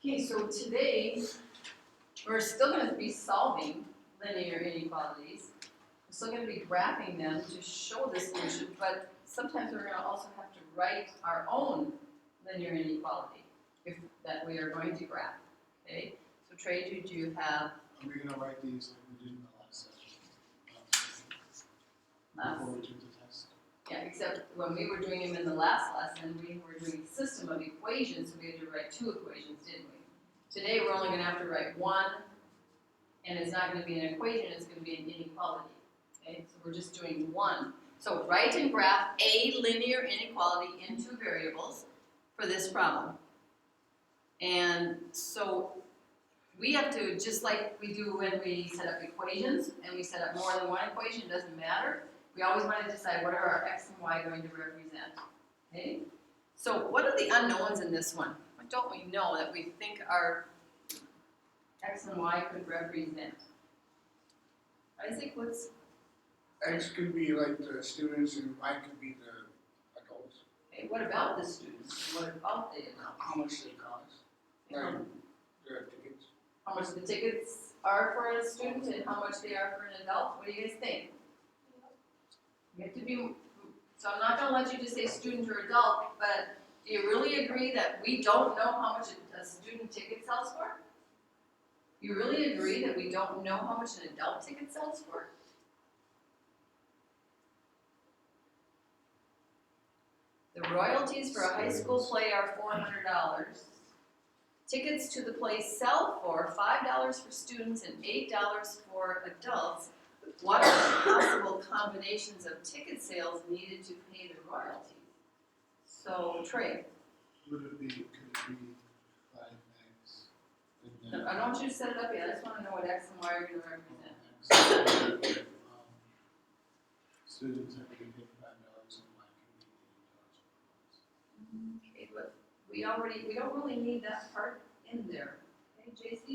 Okay, so today we're still going to be solving linear inequalities. We're still going to be graphing them to show the solution, but sometimes we're going to also have to write our own linear inequality that we are going to graph. Okay, so Trey, did you have? Are we going to write these like we did in the last session? Before we took the test? Yeah, except when we were doing them in the last lesson, we were doing a system of equations, so we had to write 2 equations, didn't we? Today we're only going to have to write 1, and it's not going to be an equation, it's going to be an inequality. Okay, so we're just doing 1. So write and graph a linear inequality in 2 variables for this problem. And so we have to, just like we do when we set up equations, and we set up more than 1 equation, it doesn't matter. We always want to decide what are our x and y going to represent. Okay? So what are the unknowns in this one? What don't we know that we think our x and y could represent? Isaac, what's... X could be like the students and Y could be the adults. Okay, what about the students? What about the adults? How much they cost. Like the tickets. How much the tickets are for a student and how much they are for an adult? What do you guys think? You have to be, so I'm not going to let you just say student or adult, but do you really agree that we don't know how much a student ticket sells for? You really agree that we don't know how much an adult ticket sells for? The royalties for a high school play are $400. Tickets to the play sell for $5 for students and $8 for adults. What are the possible combinations of ticket sales needed to pay the royalties? So, Trey. Could it be 5x? No, I don't want you to set it up yet. I just want to know what x and y are going to represent. Students have to pay $5 and Y can be $8. Okay, but we don't really need that part in there. Okay, JC?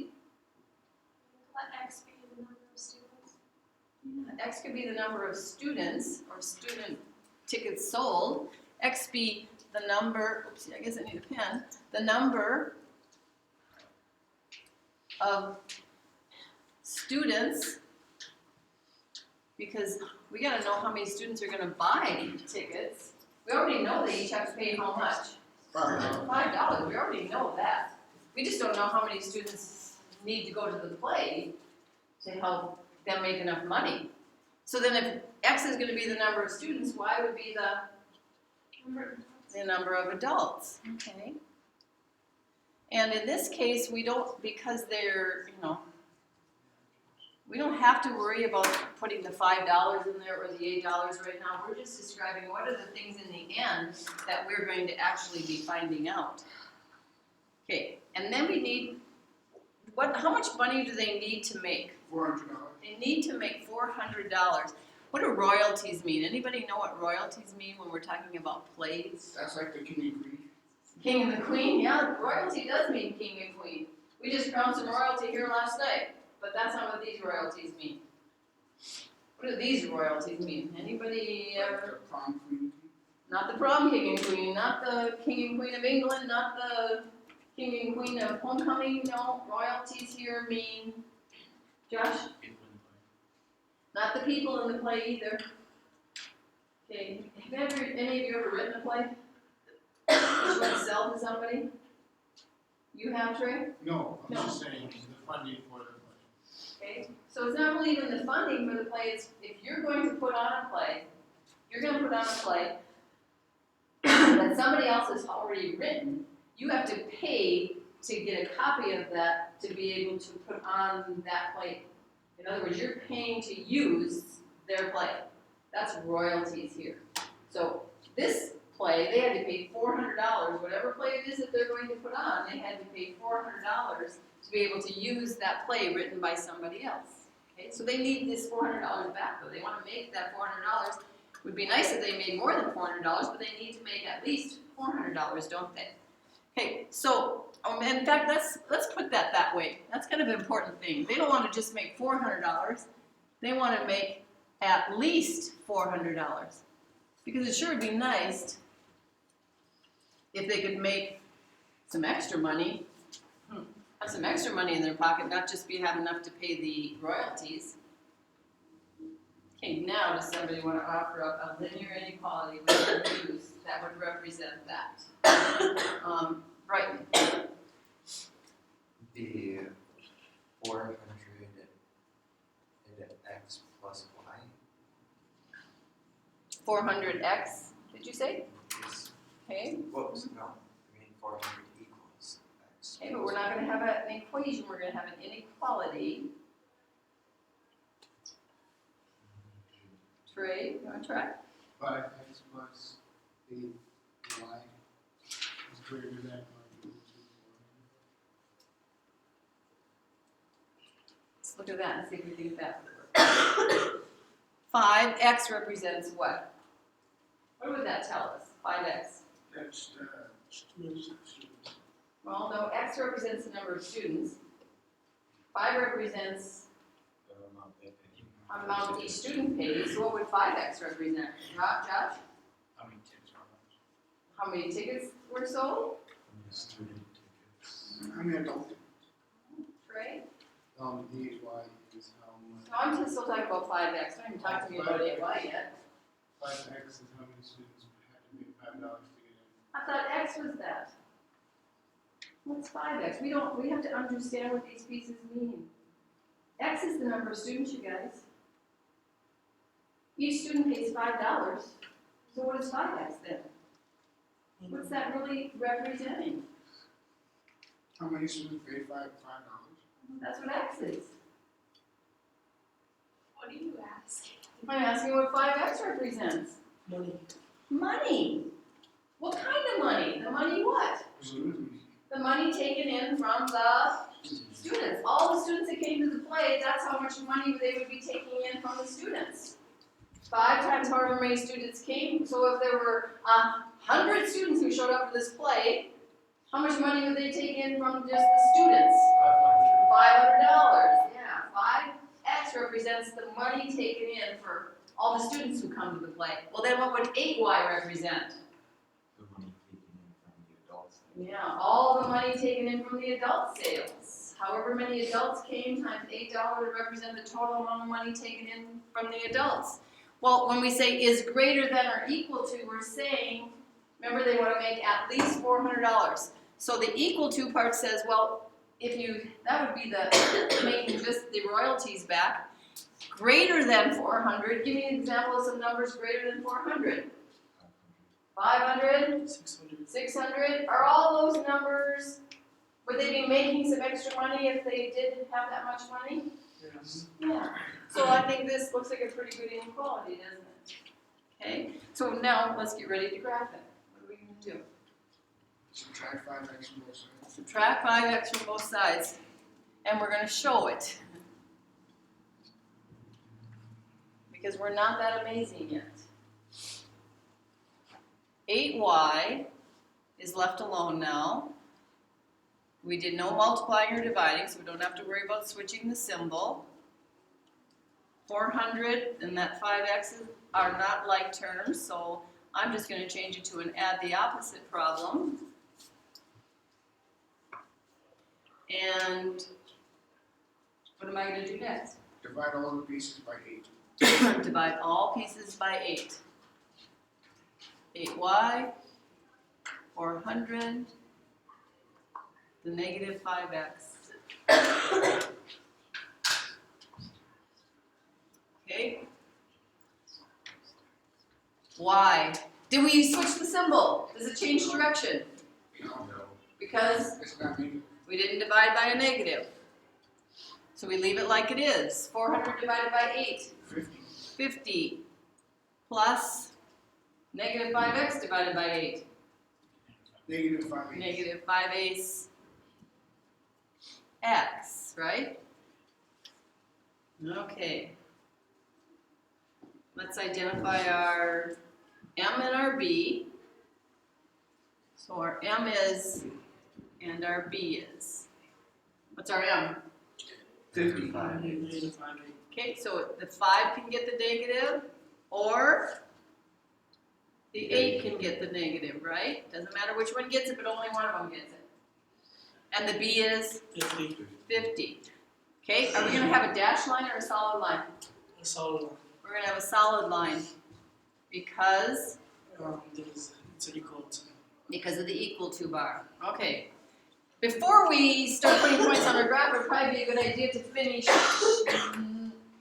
Let x be the number of students. Yeah, x could be the number of students or student tickets sold. X be the number, oopsie, I guess I need a pen, the number of students, because we got to know how many students are going to buy tickets. We already know they each have to pay how much? $5. We already know that. We just don't know how many students need to go to the play to help them make enough money. So then if X is going to be the number of students, Y would be the number of adults. Okay. And in this case, we don't, because they're, we don't have to worry about putting the $5 in there or the $8 right now. We're just describing what are the things in the end that we're going to actually be finding out. Okay, and then we need, how much money do they need to make? $400. They need to make $400. What do royalties mean? Anybody know what royalties mean when we're talking about plays? That's like the king and queen. King and the queen? Yeah, royalty does mean king and queen. We just crowned some royalty here last night, but that's not what these royalties mean. What do these royalties mean? Anybody ever? Like the prom queen. Not the prom king and queen, not the king and queen of England, not the king and queen of homecoming. No, royalties here mean, Josh? Not the people in the play either. Okay, have any of you ever written a play? Did you sell to somebody? You have, Trey? No, I'm No. just saying the funding for the play. Okay, so it's not really even the funding for the play. It's if you're going to put on a play, that somebody else has already written, you have to pay to get a copy of that to be able to put on that play. In other words, you're paying to use their play. That's royalties here. So this play, they had to pay $400. Whatever play it is that they're going to put on, they had to pay $400 to be able to use that play written by somebody else. Okay, so they need this $400 back, though. They want to make that $400. It would be nice if they made more than $400, but they need to make at least $400, don't they? Okay, so in fact, let's put that way. That's kind of an important thing. They don't want to just make $400. They want to make at least $400, because it sure would be nice if they could make some extra money. have some extra money in their pocket, not just have enough to pay the royalties. Okay, now does somebody want to offer up a linear inequality with use that would represent that? Brighton. The 400 into x plus y 400x, did you say? is, Okay. whoops, no, I mean 400 equals x. Okay, but we're not going to have an equation, we're going to have an inequality. Trey, you want to try? 5x plus 8y is greater than or equal to Let's look at that and see if we can get that to work. 5x represents what? What would that tell us? 5x. 4. That's students. Well, no, x represents the number of students. 5 represents amount each student pays. So what would 5x represent? Josh? How many tickets are left? How many tickets were sold? Student tickets. How many adult? Trey? The y is how much. No, I'm just still talking about 5x. Don't even talk to me about 8y yet. 5x is how many students had to pay $5 to get in. I thought x was that. What's 5x? We have to understand what these pieces mean. X is the number of students, you guys. Each student pays $5. So what is 5x then? What's that really representing? How many students pay $5? That's what x is. What do you ask? I'm asking what 5x represents. Money. Money. What kind of money? The money what? Students. The money taken in from the students. All the students that came to the play, that's how much money they would be taking in from the students. 5 times however many students came. So if there were 100 students who showed up for this play, how much money would they take in from just the students? $500. Yeah, 5x represents the money taken in for all the students who come to the play. Well, then what would 8y represent? The money taken in from the adults. Yeah, all the money taken in from the adult sales. However many adults came times $8 would represent the total amount of money taken in from the adults. Well, when we say is greater than or equal to, we're saying, remember they want to make at least $400. So the equal to part says, well, that would be the making just the royalties back. Greater than 400, give me an example of some numbers greater than 400. 500? 600? Are all those numbers, would they be making some extra money if they didn't have that much money? Yes. Yeah. So I think this looks like a pretty good inequality, doesn't it? Okay, so now let's get ready to graph it. What are we going to do? Subtract 5x from both sides. Subtract 5x from both sides, and we're going to show it. Because we're not that amazing yet. 8y is left alone now. We did no multiplying or dividing, so we don't have to worry about switching the symbol. 400 and that 5x are not like terms, so I'm just going to change it to an add the opposite problem. And what am I going to do next? Divide all the pieces by 8. Divide all pieces by 8. 8y, 400, the negative 5x. Okay? Y. Did we switch the symbol? Does it change direction? No, Because it's not negative. we didn't divide by a negative. So we leave it like it is. 400 divided by 8. 50. 50 plus negative 5x divided by 8. Negative 5. Negative 5/8 x, right? Okay. Let's identify our m and our b. So our m is and our b is. What's our m? 55. Okay, so the 5 can get the negative, or the 8 can get the negative, right? Doesn't matter which one gets it, but only one of them gets it. And the B is 50. 50. Okay, are we gonna have a dashed line or a solid line? So We're gonna have a solid line because it's equal to. of the equal to bar. Okay. Before we start putting points on our graph, it would probably be a good idea to finish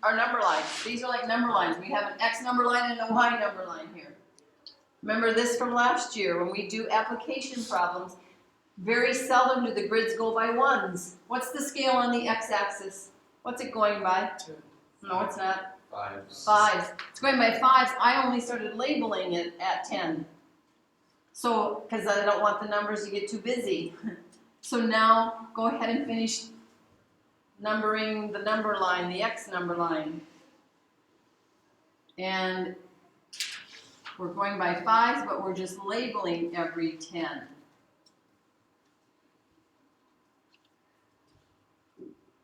our number lines. These are like number lines. We have an X number line and a Y number line here. Remember this from last year when we do application problems, very seldom do the grids go by ones. What's the scale on the X-axis? What's it going by? 10. No, it's not. Fives. Fives. It's going by fives. I only started labeling it at 10. So, because I don't want the numbers to get too busy. So now, go ahead and finish numbering the number line, the X number line. And we're going by fives, but we're just labeling every 10.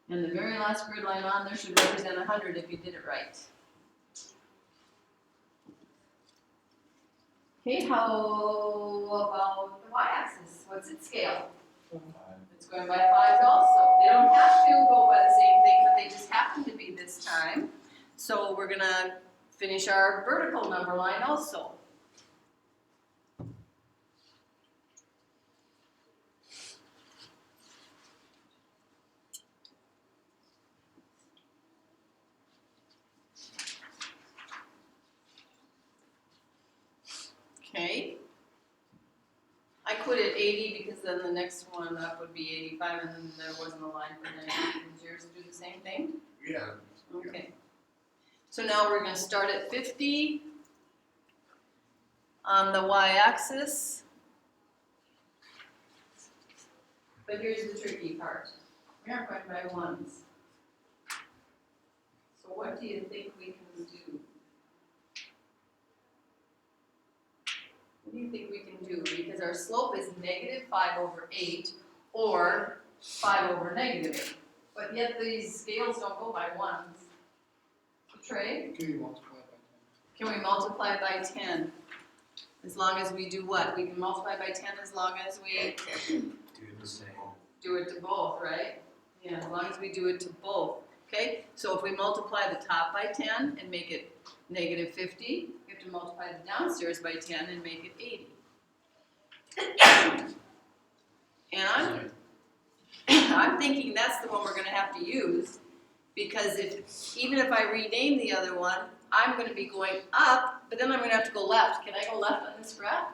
And the very last grid line on there should represent 100 if you did it right. Okay, how about the y-axis? What's its scale? It's going by fives also. They don't have to go by the same thing, but they just happen to be this time. So we're gonna finish our vertical number line also. Okay. I quit at 80 because then the next one up would be 85 and then there wasn't a line for 90. Did yours do the same thing? Yeah. Okay. So now we're going to start at 50 on the y-axis. But here's the tricky part. We aren't going by ones. So what do you think we can do? What do you think we can do? Because our slope is negative 5 over 8 or 5 over negative 8. But yet these scales don't go by ones. So Trey, Can you multiply by 10? can we multiply by 10? As long as we do what? We can multiply by 10 as long as we Do the same. do it to both, right? Yeah, as long as we do it to both. Okay, so if we multiply the top by 10 and make it negative 50, we have to multiply the downstairs by 10 and make it 80. And I'm thinking that's the one we're going to have to use because even if I rename the other one, I'm going to be going up, but then I'm going to have to go left. Can I go left on this graph?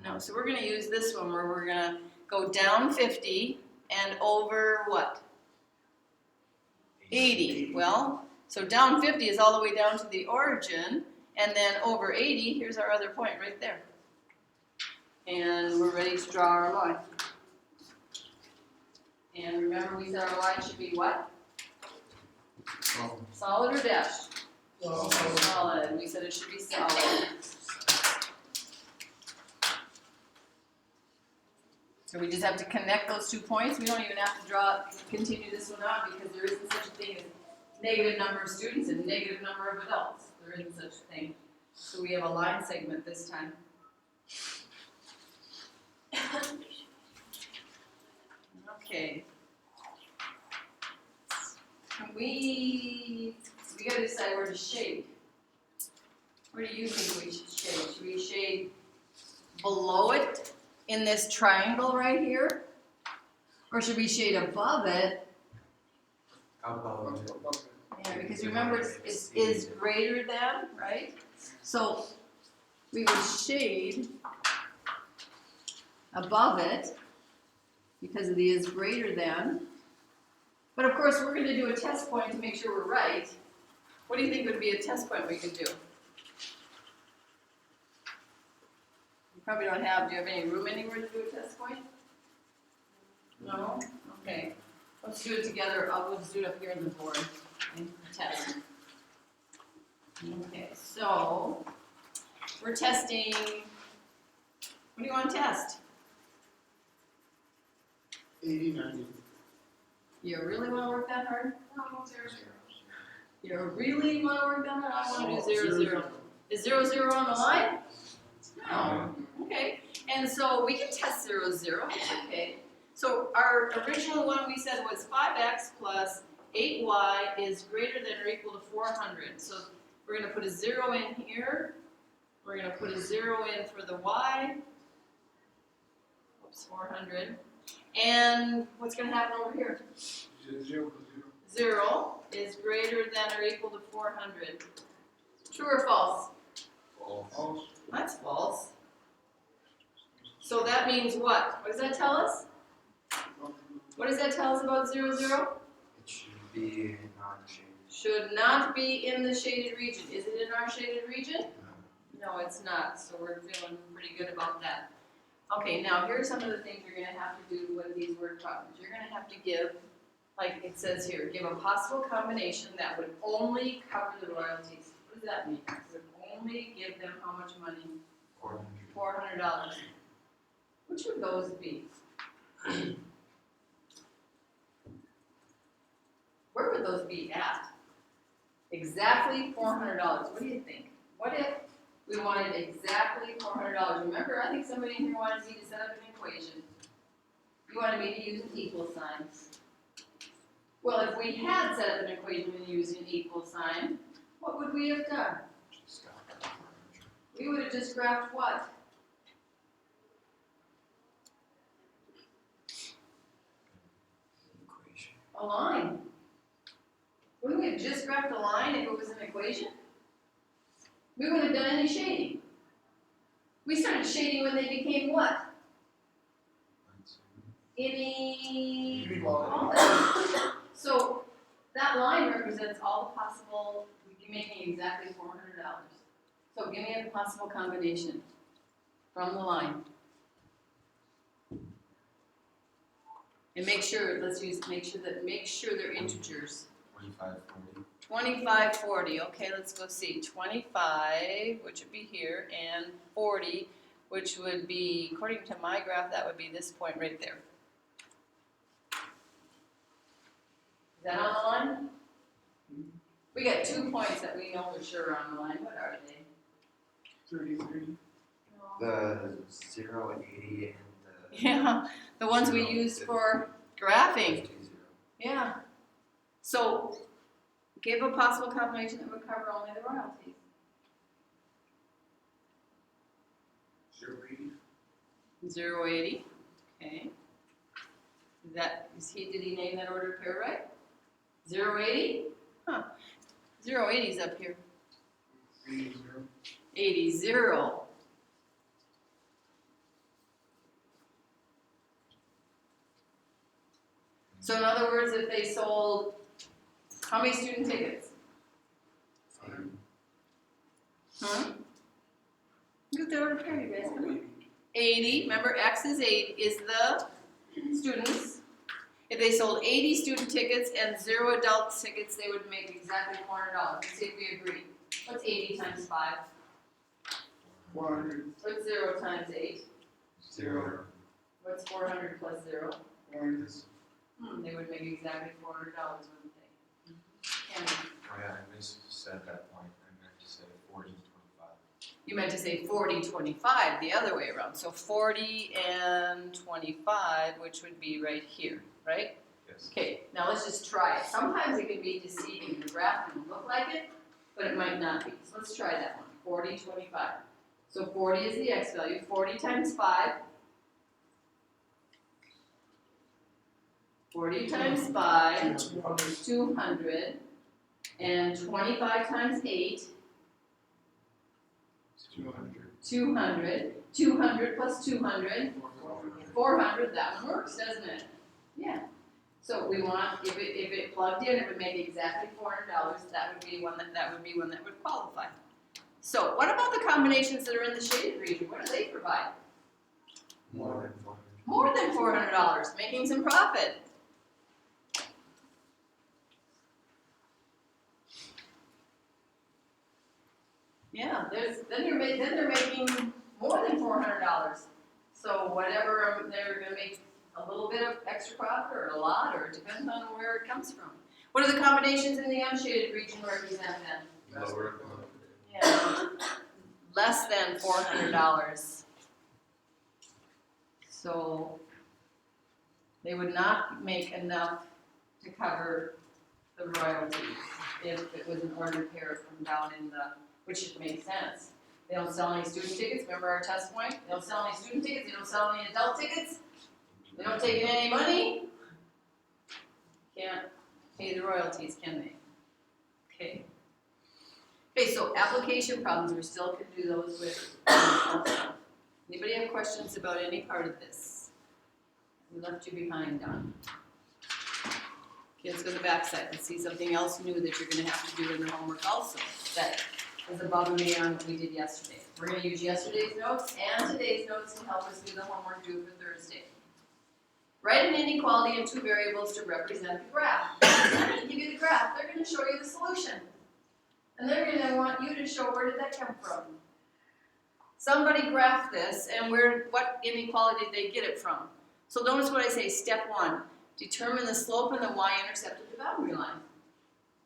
No, so we're going to use this one where we're going to go down 50 and over what? 80. Well, so down 50 is all the way down to the origin, and then over 80, here's our other point right there. And we're ready to draw our line. And remember we said our line should be what? Solid or dashed? Solid. We said it should be solid. So we just have to connect those 2 points. We don't even have to continue this one out because there isn't such a thing as negative number of students and negative number of adults. There isn't such a thing. So we have a line segment this time. Okay. We gotta decide where to shade. Where do you think we should shade? Should we shade below it in this triangle right here? Or should we shade above it? Above it. Yeah, because remember it is greater than, right? So we would shade above it because of the is greater than. But of course we're going to do a test point to make sure we're right. What do you think would be a test point we could do? You probably don't have, do you have any room anywhere to do a test point? No? Okay. Let's do it together. We'll just do it up here on the board and test. Okay, so we're testing, what do you want to test? 80, 90. You really want to work that hard? No, 0, 0. You really want to work that hard? I want to do 0, 0. Is 0, 0 on the line? No. Okay. And so we can test 0, 0. It's okay. So our original one we said was 5x plus 8y is greater than or equal to 400. So we're going to put a 0 in here. We're going to put a 0 in for the y. Oops, 400. And what's going to happen over here? 0 plus 0 is greater than or equal to 400. True or false? 0. False. That's false. So that means what? What does that tell us? What does that tell us about 0, 0? It should be non-shaded. Should not be in the shaded region. Is it in our shaded region? No, it's not. So we're feeling pretty good about that. Okay, now here's some of the things you're going to have to do with these word problems. You're going to have to give, like it says here, give a possible combination that would only cover the royalties. What does that mean? It would only give them how much money? 400. $400. Which would those be? Where would those be at? Exactly $400. What do you think? What if we wanted exactly $400? Remember, I think somebody in here wanted me to set up an equation. You wanted me to use an equal sign. Well, if we had set up an equation and used an equal sign, what would we have done? Just got that 400. We would have just graphed what? Equation. A line. Wouldn't we have just graphed a line if it was an equation? We wouldn't have done any shading. We started shading when they became what? Inequality. So that line represents all the possible, making exactly $400. So give me a possible combination from the line. And make sure, make sure they're integers. 25, 40. 25, 40, okay, let's go see. 25, which would be here, and 40, which would be, according to my graph, that would be this point right there. Is that on the line? We got 2 points that we know for sure are on the line. What are they? 30, 30. The 0, 80, and the Yeah, the ones we used for graphing. 50, 0. Yeah. So, give a possible combination that would cover only the royalties. 0, 80. 080. Okay. Did he name that ordered pair right? 080? Huh. 080 is up here. 80. 80. So in other words, if they sold how many student tickets? Huh? Look at the order pair, you guys. 80. Remember, X is 8 is the students. If they sold 80 student tickets and 0 adult tickets, they would make exactly $400. Let's see if we agree. What's 80 times 5? 100. What's 0 times 8? 0. What's 400 plus 0? 100. They would make exactly $400, wouldn't they? And Oh yeah, I said that point. I meant to say 40, 25. you meant to say 40, 25, the other way around. So 40 and 25, which would be right here, right? Yes. Okay, now let's just try it. Sometimes it can be deceiving. The graph can look like it, but it might not be. So let's try that one. 40, 25. So 40 is the x value. 40 times 5. 40 times 5, 200. And 25 times 8, 200. 200. 200 plus 200, 400. That one works, doesn't it? Yeah. So we want, if it plugged in, it would make exactly $400. That would be one that would qualify. So what about the combinations that are in the shaded region? What do they provide? More than 400. More than $400, making some profit. Yeah, then they're making more than $400. So whatever they're going to make a little bit of extra profit or a lot, or it depends on where it comes from. What are the combinations in the unshaded region represent then? Lower. Yeah, less than $400. So They would not make enough to cover the royalties if it was an ordered pair from down in the, which makes sense. They don't sell any student tickets, remember our test point? They don't sell any student tickets, they don't sell any adult tickets, they don't take in any money. Can't pay the royalties, can they? Okay. Okay, so application problems, we still can do those with also. Anybody have questions about any part of this? We left you behind, Don. Okay, let's go to the back side. Let's see something else new that you're gonna have to do in the homework also, that is above and beyond what we did yesterday. We're gonna use yesterday's notes and today's notes to help us do the homework due for Thursday. Write an inequality in two variables to represent the graph. They're gonna give you the graph, they're gonna show you the solution. And they're gonna want you to show where did that come from. Somebody graphed this, and what inequality did they get it from? So notice what I say, step one, determine the slope and the y-intercept of the boundary line.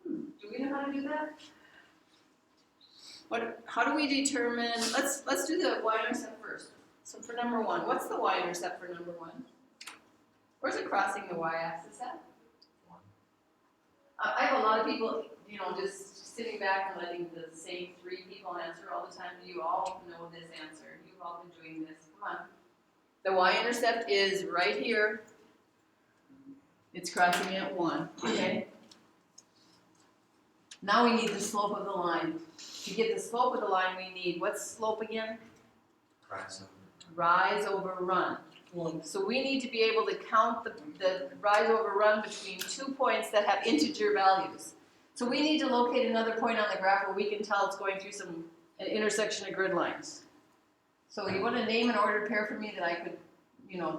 Do we know how to do that? How do we determine, let's do the y-intercept first. So for number one, what's the y-intercept for number one? Where's it crossing the y-axis at? I have a lot of people, just sitting back and letting the same three people answer all the time. You all know this answer. You've all been doing this. Come on. The y-intercept is right here. It's crossing at 1. Okay. Now we need the slope of the line. To get the slope of the line, we need what's slope again? Rise over run. So we need to be able to count the rise over run between 2 points that have integer values. So we need to locate another point on the graph where we can tell it's going through an intersection of grid lines. So you want to name an ordered pair for me that I could,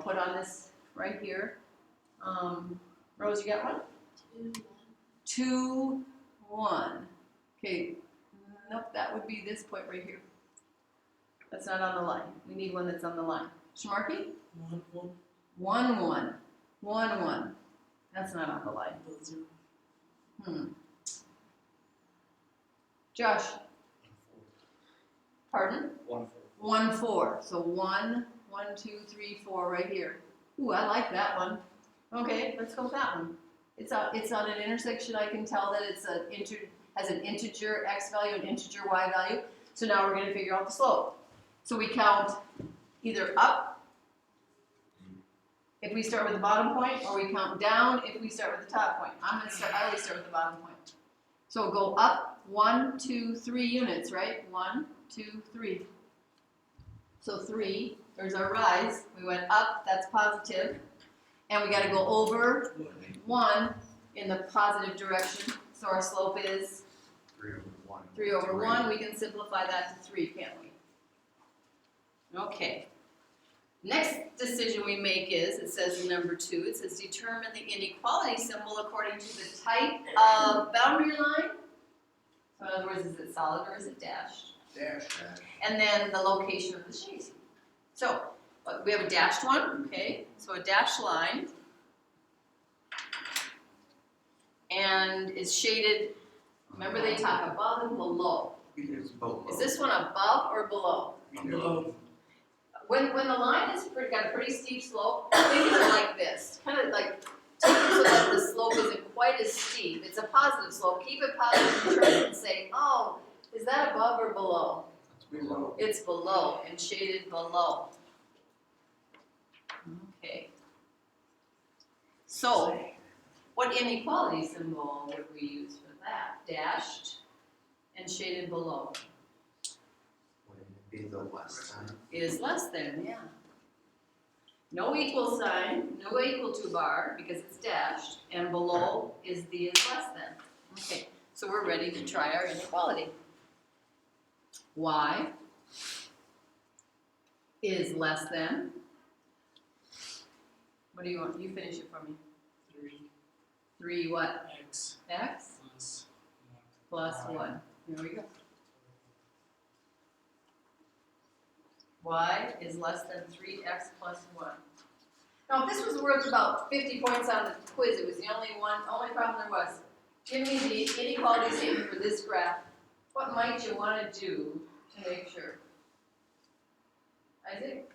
put on this right here. Rose, you got one? 2, 1. Okay, nope, that would be this point right here. That's not on the line. We need one that's on the line. Shmarky? 1, 1. 1, 1. 1, 1. That's not on the line. Josh? Pardon? 1, 1, 4. So 1, 1, 2, 3, 4 right here. Ooh, I like that one. Okay, let's go with that one. It's on an intersection. I can tell that has an integer x value and integer y value. So now we're going to figure out the slope. So we count either up if we start with the bottom point, or we count down if we start with the top point. I always start with the bottom point. So we'll go up 1, 2, 3 units, right? 1, 2, 3. So 3, there's our rise. We went up, that's positive. And we got to go over 1 in the positive direction. So our slope is 3 over 1. 3 over 1. We can simplify that to 3, can't we? Okay. Next decision we make is, it says in number 2, it says determine the inequality symbol according to the type of boundary line. So in other words, is it solid or is it dashed? Dash. And then the location of the shading. So we have a dashed one, okay? So a dashed line, and is shaded. Remember they talk above and below. It's below. Is this one above or below? Below. When the line has got a pretty steep slope, think of it like this. Kind of like take it so that the slope isn't quite as steep. It's a positive slope. Keep it positive and turn it and say, oh, is that above or below? Below. It's below and shaded below. Okay. So, what inequality symbol would we use for that? Dashed and shaded below. Would it be the less sign? Is less than, yeah. No equal sign, no equal to bar because it's dashed, and below is the is less than. Okay, so we're ready to try our inequality. Y is less than. What do you want? You finish it for me. 3 3 what? x X plus plus 1. There we go. Y is less than 3x plus 1. Now, if this was worth about 50 points on the quiz, it was the only problem there was. Give me the inequality statement for this graph. What might you want to do to make sure? Isaac?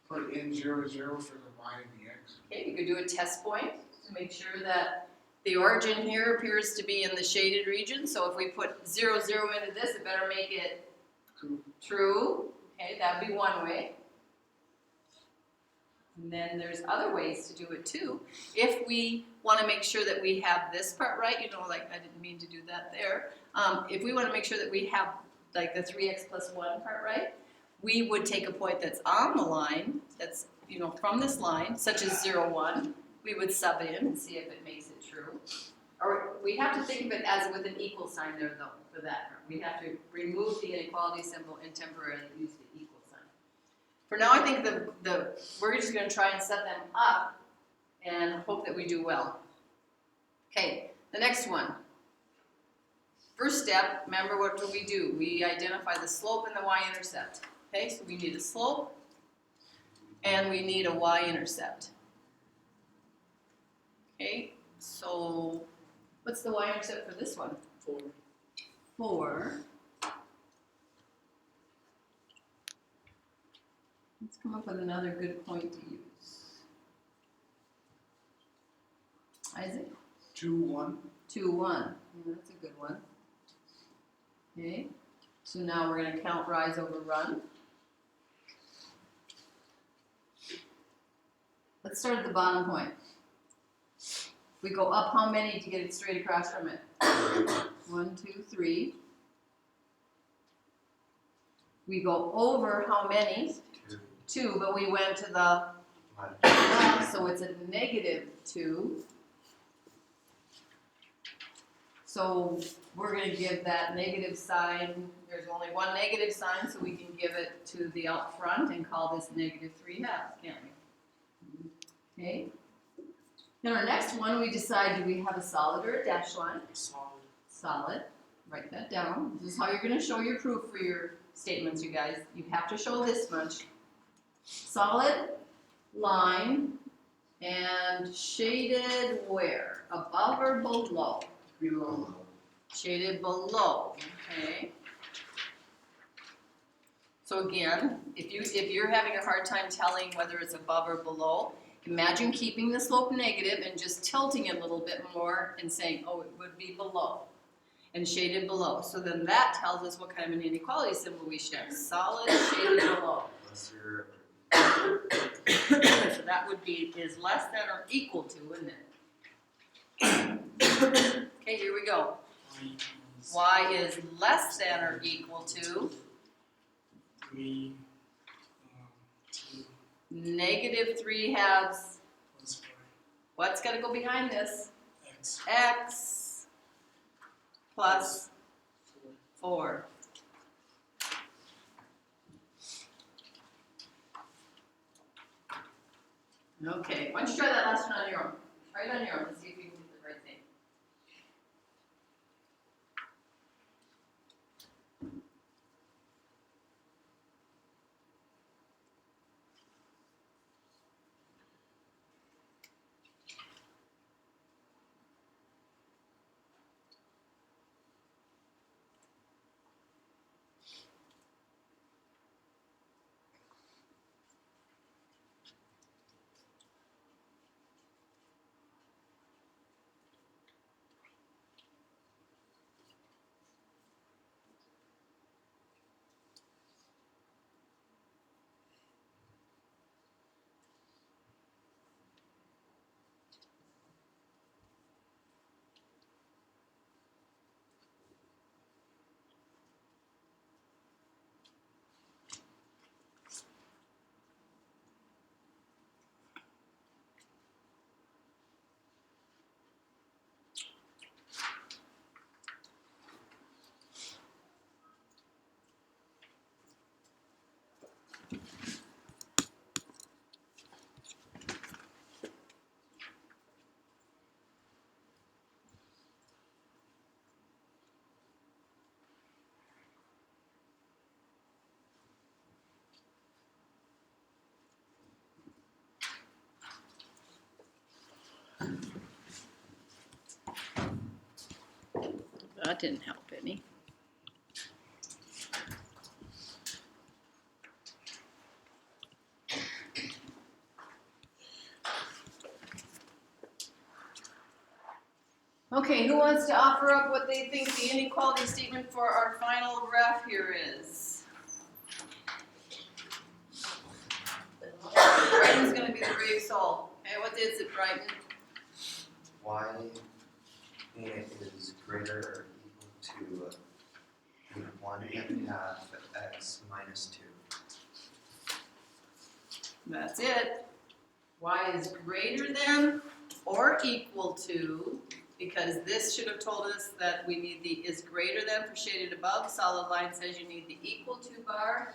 Put in 0, 0 for the Y and the X. Okay, you could do a test point to make sure that the origin here appears to be in the shaded region. So if we put 0, 0 into this, it better make it True. true. Okay, that would be one way. And then there's other ways to do it too. If we want to make sure that we have this part right, you know, like I didn't mean to do that there. If we want to make sure that we have like the 3x plus 1 part right, we would take a point that's on the line, that's, you know, from this line, such as 0, 1. We would sub in and see if it makes it true. Or we have to think of it as with an equal sign there though, for that part. We have to remove the inequality symbol and temporarily use the equal sign. For now, I think we're just going to try and set them up and hope that we do well. Okay, the next one. First step, remember what do we do? We identify the slope and the y-intercept. Okay, so we need a slope and we need a y-intercept. Okay, so what's the y-intercept for this one? 4. 4. Let's come up with another good point to use. Isaac? 2, 1. 2, 1. Yeah, that's a good one. Okay, so now we're going to count rise over run. Let's start at the bottom point. We go up how many to get it straight across from it? 1, 2, 3. We go over how many? 2, but we went to the left, so it's a -2. So we're going to give that negative sign, there's only one negative sign, so we can give it to the out front and call this -3/2, can't we? Okay. Then our next one, we decide, do we have a solid or a dashed line? Solid. Solid. Write that down. This is how you're going to show your proof for your statements, you guys. You have to show this much. Solid line and shaded where? Above or below? Below. Shaded below, okay? So again, if you're having a hard time telling whether it's above or below, imagine keeping the slope negative and just tilting it a little bit more and saying, oh, it would be below and shaded below. So then that tells us what kind of an inequality symbol we should have. Solid, shaded below. Lesser. So that would be is less than or equal to, wouldn't it? Okay, here we go. Y is less than or equal to 3, 2 -3/2. plus What's got to go behind this? x X plus 4. 4. Okay, why don't you try that last one on your own? Try it on your own. Let's see if you can get the right thing. That didn't help any. Okay, who wants to offer up what they think the inequality statement for our final graph here is? Brighton's gonna be the brave soul. Okay, what is it, Brighton? Y is greater or equal to 1.5 x minus 2. That's it. Y is greater than or equal to, because this should have told us that we need the is greater than for shaded above. Solid line says you need the equal to bar.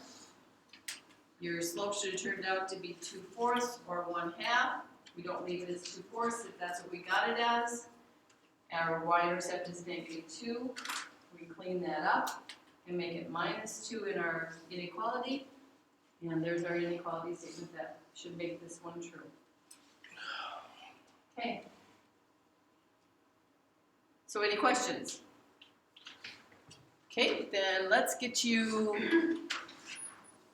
Your slope should have turned out to be 2/4 or 1/2. We don't leave it as 2/4 if that's what we got it as. Our y-intercept is -2. We clean that up and make it -2 in our inequality. And there's our inequality statement that should make this one true. Okay. So any questions? Okay, then let's get you